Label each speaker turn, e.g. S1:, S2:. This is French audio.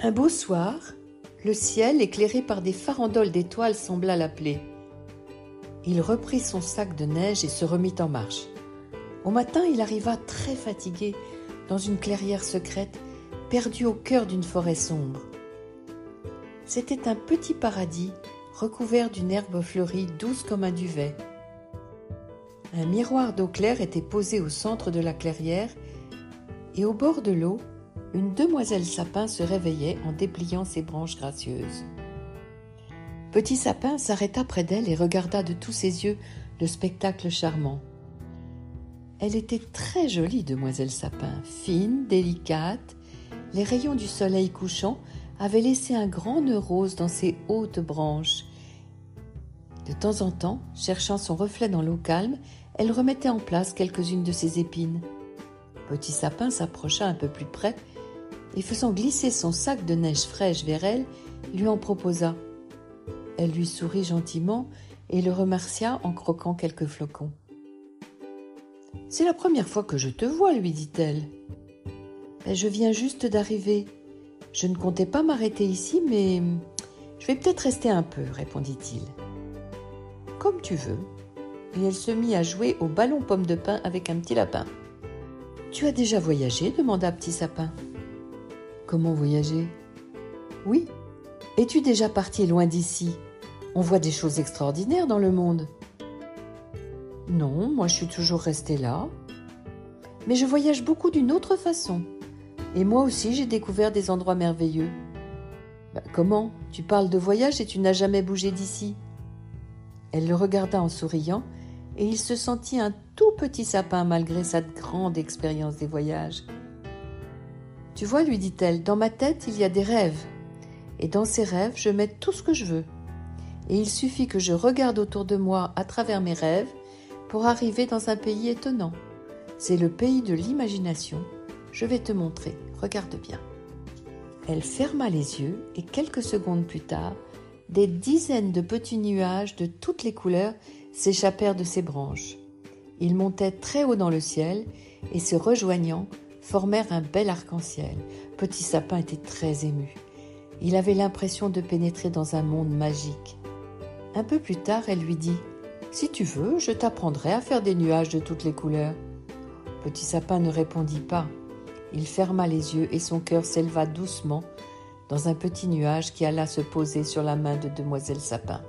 S1: Un beau soir, le ciel, éclairé par des farandoles d'étoiles, sembla l'appeler. Il reprit son sac de neige et se remit en marche. Au matin, il arriva très fatigué dans une clairière secrète, perdue au cœur d'une forêt sombre. C'était un petit paradis recouvert d'une herbe fleurie douce comme un duvet. Un miroir d'eau claire était posé au centre de la clairière et au bord de l'eau, une demoiselle sapin se réveillait en dépliant ses branches gracieuses. Petit Sapin s'arrêta près d'elle et regarda de tous ses yeux le spectacle charmant. Elle était très jolie, demoiselle Sapin, fine, délicate. Les rayons du soleil couchant avaient laissé un grand nœud rose dans ses hautes branches. De temps en temps, cherchant son reflet dans l'eau calme, elle remettait en place quelques-unes de ses épines. Petit Sapin s'approcha un peu plus près et faisant glisser son sac de neige fraîche vers elle, lui en proposa. Elle lui sourit gentiment et le remercia en croquant quelques flocons. « C'est la première fois que je te vois, lui dit-elle. « Je viens juste d'arriver. Je ne comptais pas m'arrêter ici, mais je vais peut-être rester un peu, répondit-il. « Comme tu veux. » Et elle se mit à jouer au ballon pomme de pin avec un petit lapin. « Tu as déjà voyagé ?» demanda Petit Sapin. « Comment voyager ?»« Oui. Es-tu déjà parti loin d'ici ? On voit des choses extraordinaires dans le monde. »« Non, moi je suis toujours restée là. Mais je voyage beaucoup d'une autre façon. Et moi aussi j'ai découvert des endroits merveilleux. »« Comment ? Tu parles de voyage et tu n'as jamais bougé d'ici ?» Elle le regarda en souriant et il se sentit un tout petit sapin malgré sa grande expérience des voyages. « Tu vois, lui dit-elle, dans ma tête il y a des rêves. Et dans ces rêves je mets tout ce que je veux. Et il suffit que je regarde autour de moi à travers mes rêves pour arriver dans un pays étonnant. C'est le pays de l'imagination. Je vais te montrer, regarde bien. » Elle ferma les yeux et quelques secondes plus tard, des dizaines de petits nuages de toutes les couleurs s'échappèrent de ses branches. Ils montaient très haut dans le ciel et se rejoignant, formèrent un bel arc-en-ciel. Petit Sapin était très ému. Il avait l'impression de pénétrer dans un monde magique. Un peu plus tard, elle lui dit « Si tu veux, je t'apprendrai à faire des nuages de toutes les couleurs. » Petit Sapin ne répondit pas. Il ferma les yeux et son cœur s'éleva doucement dans un petit nuage qui alla se poser sur la main de demoiselle Sapin.